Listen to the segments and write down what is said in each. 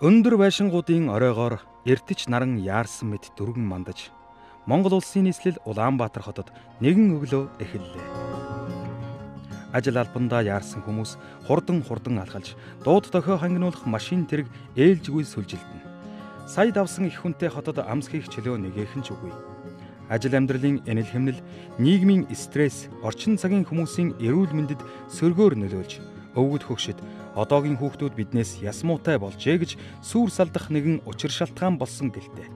Өндөр байшингуудын оройгоор эртэж наран яарсан мэт дүргэн мандаж Монгол улсын нийслэл Улаанбаатар хотод нэгэн өглөө эхэллээ. Ажил албандаа яарсан хүмүүс хурдан алхалж дууд дохио хангинуулах машин тэрэг ээлжгүй сүлжилдэнэ. Сая давсан их хүнтэй хотод амс хийх чөлөө нэгэхэн ч үгүй. Ажил амьдралын энэл хэмнэл, нийгмийн стресс, орчин цагийн хүмүүсийн эрүүл мэндэд сөргөөр нөлөөлж, өвгөд хөгшөд одоогийн хүүхдүүд биднээс ясмуутай болжээ гэж сүр салдах нэгэн учир шалтгаан болсон гэлтэй.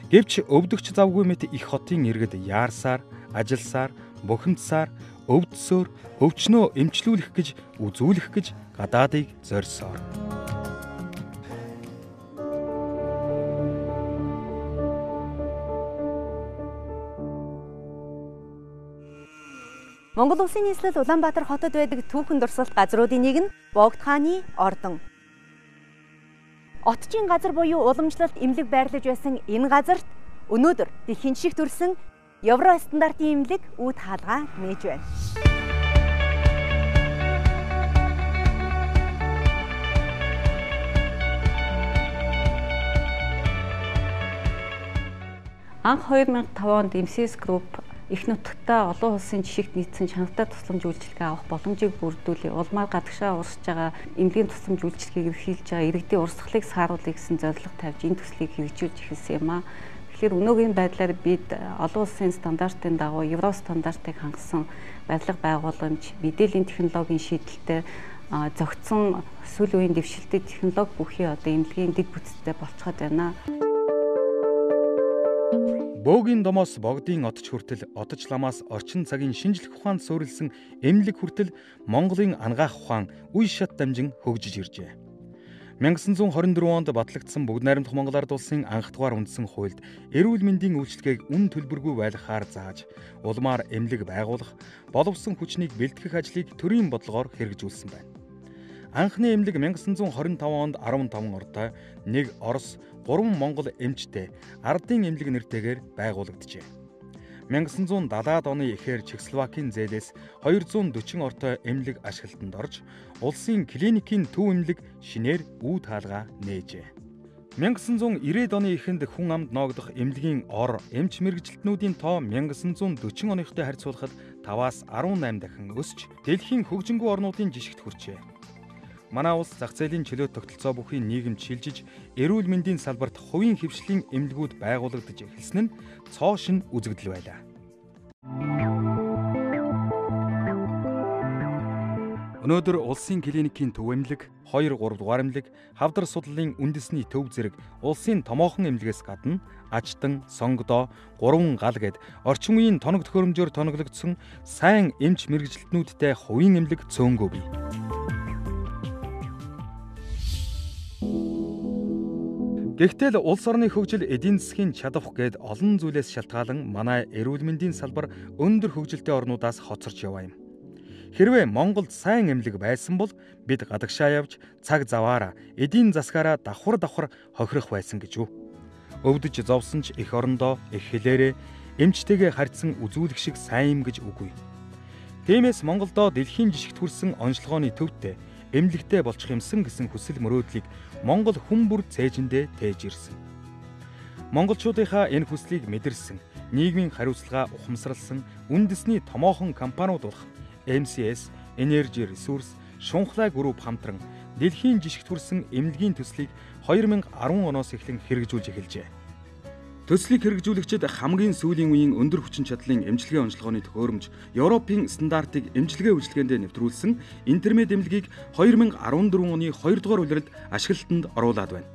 Гэвч өвдөгч завгүй мэт их хотын иргэд яарсаар, ажилсаар, бухимдсаар, өвдсөөр, өвчнөө эмчлүүлэх гэж, үзүүлэх гэж гадаадыг зорьсоор. Монгол улсын нийслэл Улаанбаатар хотод байдаг түүхэн дурсгалт газруудын нэг нь Богд хааны ордон. Отчийн газар буюу уламжлалт эмнэлэг байрлаж байсан энэ газарт өнөөдөр дэлхийн жишг төрсэн Евро стандартын эмнэлэг үүд хаалгаа нээж байна. Анх 2005 онд MCS Group их нутагтаа олон улсын жишгт нийцсэн чанартай тусламж үйлчилгээ авах боломжийг бүрдүүлээ. Улмаар гадагшаа урсж байгаа эмнэлгийн тусламж үйлчилгээг эрхэлж байгаа иргэдийн урсгалыг сааруулъя гэсэн зорилго тавьж энэ төслийг хэрэгжүүлж эхэлсэн юм аа. Тэгэхээр өнөөгийн байдлаар бид олон улсын стандартын дагуу Евро стандартыг хангасан барилга байгууламж, мэдээллийн технологийн шийдэлтэй зохицсон сүүлийн үеийн дэвшилтэд технологи бүхий одоо эмнэлгийн дэд бүтцтэй болцоход байна. Бөөгийн домоос богдын отч хүртэл, отч ламаас орчин цагийн шинжлэх ухаанд суурилсан эмнэлэг хүртэл Монголын ангаах ухаан үе шат дамжин хөгжиж иржээ. 1924 онд батлагдсан Бүгд найрамдах Монгол Ард улсын анх дугаар үндсэн хуульд эрүүл мэндийн үйлчилгээг үн төлбөргүй байлгахаар зааж, улмаар эмнэлэг байгуулах, боловсон хүчнийг бэлтгэх ажлыг төрийн бодлогоор хэрэгжүүлсэн байна. Анхны эмнэлэг 1925 онд 15 ортой, 1 Орос, 3 Монгол эмчтэй ардын эмнэлэг нэртэйгээр байгуулагджээ. 1970-аад оны эхээр Чехословакийн зээлээс 240 ортой эмнэлэг ашиглалтанд орж, улсын клиникийн төв эмнэлэг шинээр үүд хаалгаа нээжээ. 1990-ад оны эхэнд хүн амд ноогдох эмнэлгийн ор, эмч мэргэжилтнүүдийн тоо 1940 оныхтой харьцуулахад 5-аас 18 дахин өсч, дэлхийн хөгжингүй орнуудын жишгт хүрчээ. Манай улс зах зээлийн чөлөөт тогтолцоо бүхий нийгэмд шилжиж, эрүүл мэндийн салбарт хувийн хөвшлийн эмнэлгүүд байгуулагдаж эхэлсэн нь цоо шин үзэгдэл байлаа. Өнөөдөр улсын клиникийн төв эмнэлэг, 2-3 дугаар эмнэлэг, хавдар судлалын үндэсний төв зэрэг улсын томоохон эмнэлгээс гадна Ачтан, Сонгодоо, 3 гал гэд орчин үеийн тоног төхөөрөмжөөр тоноглогдсон сайн эмч мэргэжилтнүүдтэй хувийн эмнэлэг цөөнгөө бий. Гэхдээ л улс орны хөгжил, эдийн засгийн чадвах гээд олон зүйлээс шалтгаалan манай эрүүл мэндийн салбар өндөр хөгжилтэй орнуудаас хоцорч яваа юм. Хэрвээ Монголд сайн эмнэлэг байсан бол бид гадагшаа явж цаг заваараа, эдийн засгаараа давхар хохирох байсан гэж үү. Өвдөж зовсон ч эх орондоо, эх хэлээрээ эмчтэйгээ харьцсан үзүүлэх шиг сайн юм гэж үгүй. Тиймээс Монголдоо дэлхийн жишгт хүрсэн онцлогооны төвтэй эмнэлэгтэй болчих юмсан гэсэн хүсэл мөрөөдлийг Монгол хүн бүр цээжиндээ тээж ирсэн. Монголчуудынхаа энэ хүслийг мэдэрсэн, нийгмийн хариуцлага ухамсарласан үндэсний томоохон компаниуд болох MCS, Energy Resource, Шунхлай групп хамтран дэлхийн жишгт хүрсэн эмнэлгийн төслийг 2010 оноос эхлэн хэрэгжүүлж эхэлжээ. Төслийг хэрэгжүүлэгчид хамгийн сүүлийн үеийн өндөр хүчин чадлын эмчилгээ онцлогооны төхөөрөмж, Европын стандартыг эмчилгээ үйлчилгээндээ нэвтрүүлсэн интермед эмнэлгийг 2014 оны 2 дугаар улиралд ашиглалтанд оруулаад байна.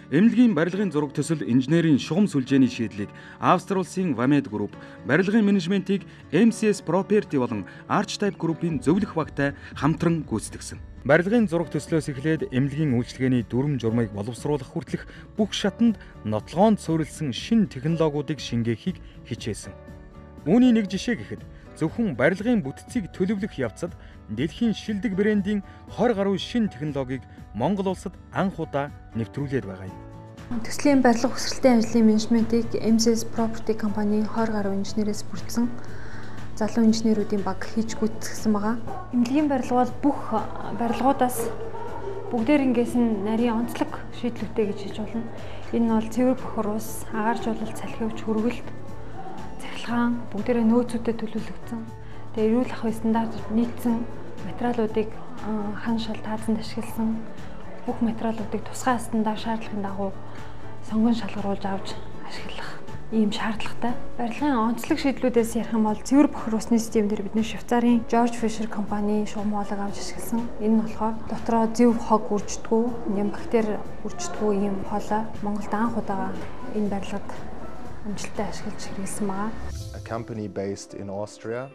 Эмнэлгийн барилгын зураг төсөл, инженерийн шугам сүлжээний шийдлийг Австри улсын Vamed Group, барилгын менежментийг MCS Property болон Archetype Group-ийн зөвлөх багтай хамтран гүйцэтгэсэн. Барилгын зураг төслөөс эхлээд эмнэлгийн үйлчилгээний дүрм журмыг боловсруулах хүртэлх бүх шатанд нотлогоонд суурилсан шинэ технологиудыг шингээхийг хичээсэн. Үүний нэг жишээ гэхэд зөвхөн барилгын бүтцийг төлөвлөх явцад дэлхийн шилдэг брендийн 20 гаруй шинэ технологиг Монгол улсад анх удаа нэвтрүүлээд байгаа юм. Төслийн барилга хүсрэлтийн ажлын менежментийг MCS Property компанийн 20 гаруй инженерээс бүрдсэн залуу инженеруудын баг хийж гүйцэтгсэн байгаа. Эмнэлгийн барилга бол бүх барилгуудаас бүгдээрнгээс нь нарийн онцлог шийдлүүтэй гэж хэлж болно. Энэ нь бол цэвэр бохор ус, агааржуулалт, салхивч, хөргөлт, цахилгаан бүгдээрээ нөөцүүдэд төлөвлөгдсөн. Тэгээ эрүүл ахуйн стандартад нийцсэн материалуудыг хан шал таазанд ашигласан. Бүх материалуудыг тусгай стандарт шаардлагын дагуу сонгон шалгаруулж авч ашиглах ийм шаардлагатай. Барилгын онцлог шийдлүүдээс ярих юм бол цэвэр бохир усны систем дээр бидний Швейцарын Georg Fischer компани шугамолог авч ашигласан. Энэ нь болохоор дотроо зөв хог үрждэггүй, нямбактери үрждэггүй ийм хоолой Монголд анх удаага энэ барилгад амжилттай ашиглаж хэрэглэсэн байгаа.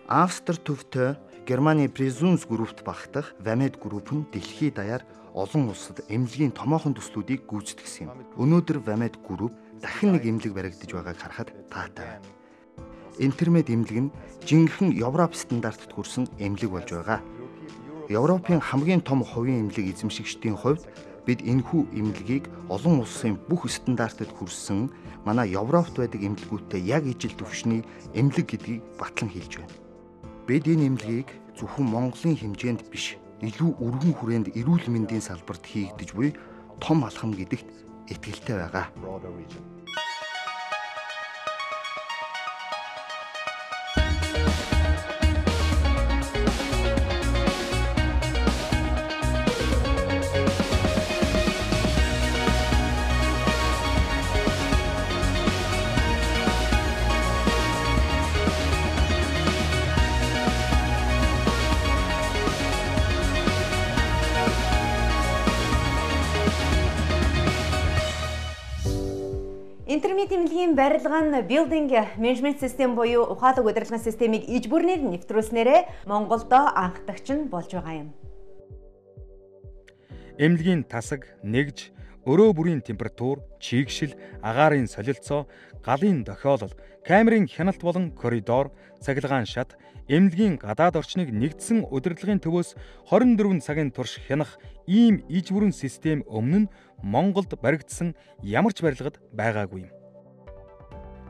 Австри төвтэй Германы Presons группт багтах Vamed групп нь дэлхийд даяар олон улсад эмнэлгийн томоохон төслүүдийг гүйцэтгэсэн юм. Өнөөдөр Vamed групп дахин нэг эмнэлэг баригдаж байгааг харахад таатай байна. Интермед эмнэлэг нь жинхэнэ Европ стандартад хүрсэн эмнэлэг болж байгаа. Европын хамгийн том хувийн эмнэлэг эзэмшигчдийн хувьд бид энэхүү эмнэлгийг олон улсын бүх стандартад хүрсэн манай Европт байдаг эмнэлгүүдтэй яг ижил түвшний эмнэлэг гэдгийг батлан хэлж байна. Бид энэ эмнэлгийг зөвхөн Монголын хэмжээнд биш, илүү өргөн хүрээнд эрүүл мэндийн салбарт хийгдэж буй том алхам гэдэгт итгэлтэй байгаа. Интермед эмнэлгийн барилга нь Building Management System буюу ухаалаг удирдлагын системийг иж бүрнээр нэвтрүүлснээрээ Монголдо анхдагч нь болж байгаа юм. Эмнэлгийн тасаг, нэгж, өрөө бүрийн температур, чийгшил, агаарын солилцоо, галын дохиолол, камерын хяналт болон коридор, цахилгаан шат, эмнэлгийн гадаад орчныг нэгдсэн удирдлагын төвөөс 24 цагийн турш хянах ийм иж бүрэн систем өмнө нь Монголд баригдсан ямар ч барилгад байгаагүй юм.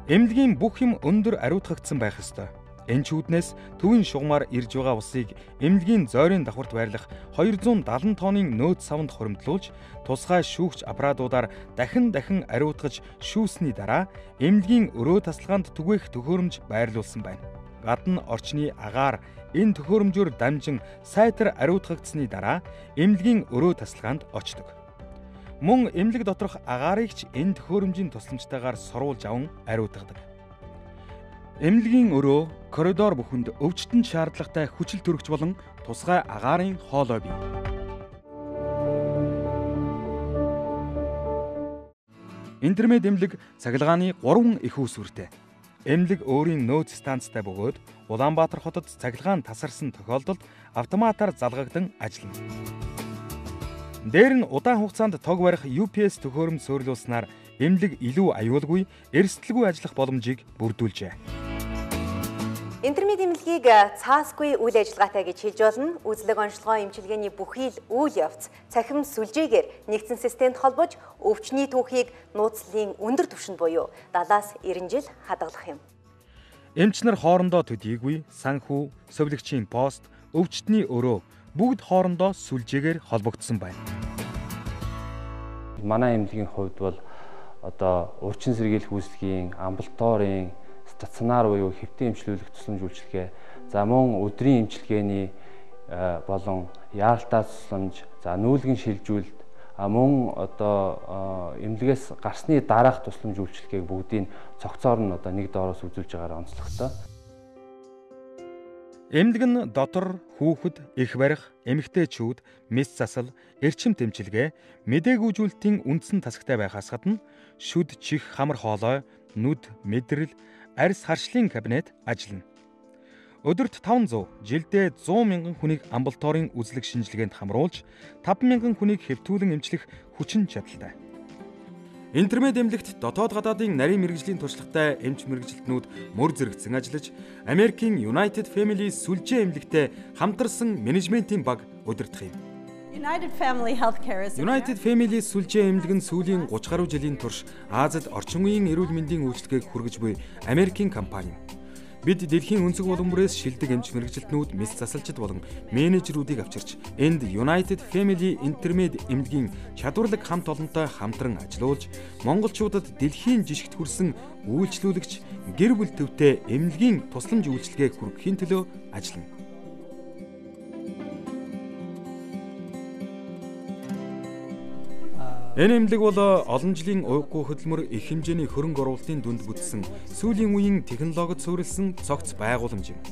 Эмнэлгийн бүх юм өндөр ариутгагдсан байх ёстой. Энэ ч үүднээс төвийн шугамаар ирж байгаа усыг эмнэлгийн зойрын давхарт байрлах 270 тонны нөөц савнд хоримтлуулж, тусгай шүүгч аппаратуудаар дахин ариутгаж шүүсний дараа эмнэлгийн өрөө тасалгаанд түгээх төхөөрөмж байрлуулсан байна. Гадна орчны агаар энэ төхөөрөмжөөр дамжин сайтар ариутгагдсны дараа эмнэлгийн өрөө тасалгаанд очдог. Мөн эмнэлэг доторх агаарыг ч энэ төхөөрөмжийн тусламжтайгаар соруулж аван ариутгадаг. Эмнэлгийн өрөө, коридор бүхэнд өвчтөн шаардлагатай хүчил төрөгч болон тусгай агаарын хоолой бий. Интермед эмнэлэг цахилгааны 3 их үүсвэртэй. Эмнэлэг өөрийн нөөц станцтай бөгөөд Улаанбаатар хотод цахилгаан тасарсан тохиолдолд автоматар залгагдан ажиллана. Дээр нь удаан хугацаанд тог барих UPS төхөөрөмж суурилуулснаар эмнэлэг илүү аюулгүй, эрсдэлгүй ажиллах боломжийг бүрдүүлжээ. Интермед эмнэлгийг цаасгүй үйл ажиллагаатай гэж хэлж болно. Үзлэг онцлогоо эмчилгээний бүхий л үйл явц цахим сүлжээгээр нэгдсэн системд холбож өвчний түүхийг нууцлалын өндөр түвшинд буюу 70-аас 90 жил хадгалах юм. Эмч нар хоорондоо төдийгүй санхүү, совлогчийн пост, өвчтний өрөө бүгд хоорондоо сүлжээгээр холбогдсон байна. Манай эмнэлгийн хувьд бол одоо урчин сэргийлэх үйлчлэгийн, амбулаторийн, стационар буюу хэвтэн эмчилүүлэх тусламж үйлчилгээ, за мөн өдрийн эмчилгээний болон яаралтай тусламж, за нүүлгэн шилжүүлэлт, мөн одоо эмнэлгээс гарсны дараах тусламж үйлчилгээг бүгдийг цогцоор нь одоо нэг доороос үзүүлж байгаагаар онцлогтой. Эмнэлэг нь дотор, хүүхэд, их барих, эмэгтэйчүүд, мэс засал, эрчим тэмчилгээ, мэдээгүүжүүлэлтийн үндсэн тасагтай байхаас гадна шүд, чих, хамар хоолой, нүд, мэдрэл, арьс харшлын кабинет ажиллана. Өдөрт 500, жилдээ 100 мянган хүнийг амбулаторийн үзлэг шинжилгээнд хамруулж, 5 мянган хүнийг хэвтүүлэн эмчлэх хүчин чадалтай. Интермед эмнэлэгт дотоод гадаадын нарийн мэрэгжлийн туршлагатай эмч мэрэгжилтнүүд мөр зэрэгцэн ажиллаж, Америкийн United Family сүлжээ эмнэлэгтэй хамтарсан менежментийн баг удирдах юм. United Family сүлжээ эмнэлэг нь сүүлийн 30 гаруй жилийн турш Азид орчин үеийн эрүүл мэндийн үйлчилгээг хүргэж буй Америкийн компани. Бид дэлхийн өнцөг булан бүрээс шилдэг эмч мэрэгжилтнүүд, мэс засалчид болон менежерүүдийг авчирч энд United Family Intermed эмнэлгийн чадварлаг хамт олонтой хамтран ажиллуулж, монголчуудад дэлхийн жишгт хүрсэн үйлчлүүлэгч гэр бүл төвтэй эмнэлгийн тусламж үйлчилгээг хүргэхийн төлөө ажиллана. Энэ эмнэлэг бол олон жилийн уйггүй хөдөлмөр их хэмжээний хөрөнгө оруулалтын дүнд бүтсэн сүүлийн үеийн технологид суурилсан цогц байгууламж юм.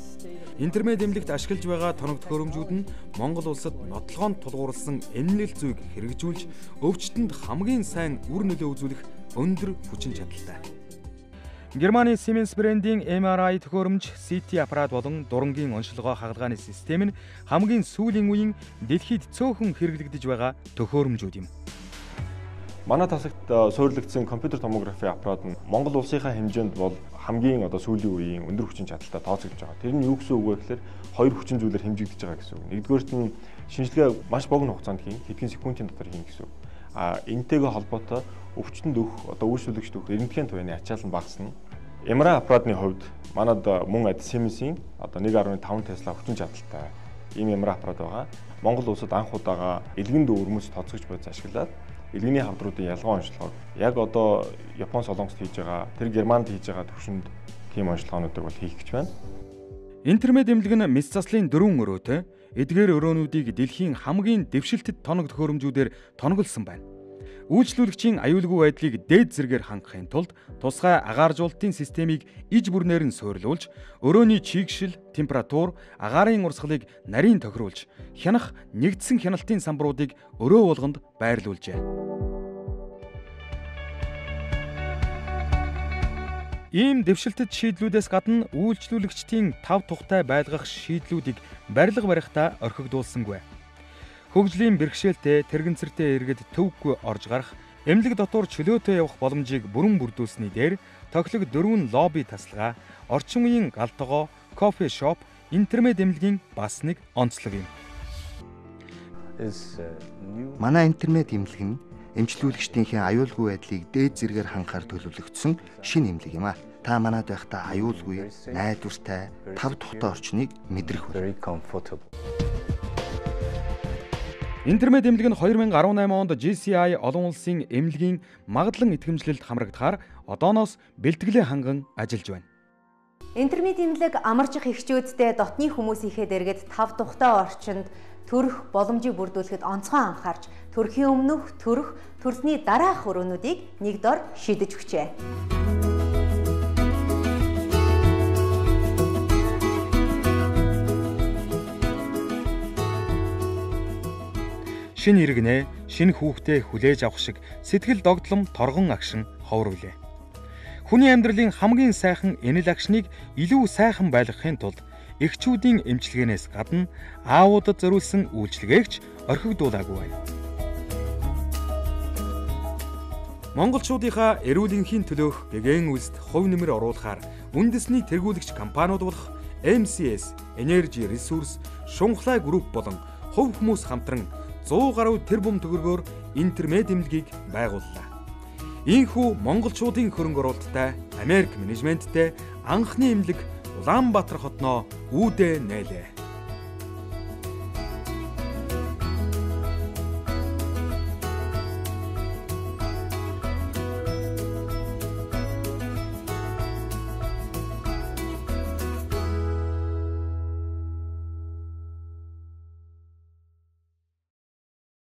Интермед эмнэлэгт ашиглаж байгаа тоног төхөөрөмжүүд нь Монгол улсад нотлохоонд тулгуурласан эмнэлэл зүйг хэрэгжүүлж, өвчтөнд хамгийн сайн үр нөлөө үзүүлэх өндөр хүчин чадалтай. Германы Siemens брендийн MRI төхөөрөмж, CT аппарат болон дурангийн оншилгоо хагалгааны систем нь хамгийн сүүлийн үеийн дэлхийд цөөхөн хэрэглэгдэж байгаа төхөөрөмжүүд юм. Манай тасагт суурилагдсан компьютер томографи аппарат нь Монгол улсынхаа хэмжээнд бол хамгийн сүүлийн үеийн өндөр хүчин чадалтай тооцогдож байгаа. Тэр нь юу гэсэн үг вэ гэхээр хоёр хүчин зүйлээр хэмжигдэж байгаа гэсэн үг. Нэгдүгээрт нь шинжилгээ маш богино хугацаанд хийн, хэдхэн секундын дотор хийн гэсэн үг. Энэтэйгээ холбоотой өвчтөнд өгөх үйлчлүүлэгчд өгөх эрдэнэтгэхийн туяаны ачаал нь багасна. MRI аппаратны хувьд манад мөн Siemens-ийн 1.5 Tesla хүчин чадалтай ийм MRI аппарат байгаа. Монгол улсад анх удаага элгэн дүүрмөс тооцогч бодис ашиглаад элгэний хавдруудын ялгаа онцлогоо яг Япон Солонгост хийж байгаа, тэр Германд хийж байгаа төвшөнд тийм онцлогоонуудыг бол хийх гэж байна. Интермед эмнэлэг нь мэс заслын 4 өрөөтэй эдгээр өрөөнүүдийг дэлхийн хамгийн дэвшилтэд тоног төхөөрөмжүүдээр тоноглосон байна. Үйлчлүүлэгчийн аюулгүй байдлыг дээд зэргээр хангахын тулд тусгай агааржуулалтын системийг иж бүрнээр нь суурилуулж, өрөөний чийгшил, температур, агаарын урсгалыг нарийн тохируулж, хянах нэгдсэн хяналтын самбаруудыг өрөө болгонд байрлуулжээ. Ийм дэвшилтэд шийдлүүдээс гадна үйлчлүүлэгчдийн тав тухтай байлгах шийдлүүдийг барилга барихтаа орхигдуулсангүй. Хөгжлийн бэрхшээлтэй, тэрэгцэртэй иргэд төвөггүй орж гарах, эмнэлэг дотор чөлөөтэй явах боломжийг бүрэн бүрдүүлсэний дээр тоглог 4 лобби тасалгаа, орчин үеийн галтгоо, кофе шоп, интермед эмнэлгийн бас нэг онцлог юм. Манай интермед эмнэлэг нь эмчлүүлэгчдийнхээ аюулгүй байдлыг дээд зэргээр хангахаар төлөвлөгдсөн шинэ эмнэлэг юм а. Та манад байхдаа аюулгүй, найдвартай, тав тухтай орчныг мэдрэх вэ? Интермед эмнэлэг нь 2018 онд GCI олон улсын эмнэлгийн магадлан итгэмжлэлд хамрагдахаар одооноос бэлтгэлээ ханган ажиллаж байна. Интермед эмнэлэг амарчих эхчүүдтэй дотны хүмүүсийнхээ дэргэд тав тухтай орчинд төрөх боломжийг бүрдүүлэхэд онцгой анхаарч төрхийн өмнөх, төрөх, төрсний дараах өрөөнүүдийг нэг дор шийдэж өгчээ. Шинэ иргэнэ, шинэ хүүхдээ хүлээж авах шиг сэтгэл догдлом торгон агшин ховруулээ. Хүний амьдралын хамгийн сайхан энэл агшныг илүү сайхан байлгахын тулд эхчүүдийн эмчилгээнээс гадна аавуудад зориулсан үйлчилгээгч орхигдуулаагүй байна. Монголчуудынхаа эрүүл энхийн төлөөх гэгэн үйлсд хувь нэмэр оруулахаар үндэсний тэргүүлэгч компаниуд болох MCS, Energy Resource, Шунхлай групп болон хувь хүмүүс хамтран 100 гаруй тэрбум төгрөгөөр интермед эмнэлгийг байгууллаа. Ийхүү монголчуудын хөрөнгө оруулалттай Америк менежменттэй анхны эмнэлэг Улаанбаатар хотноо үүдээ нээлээ.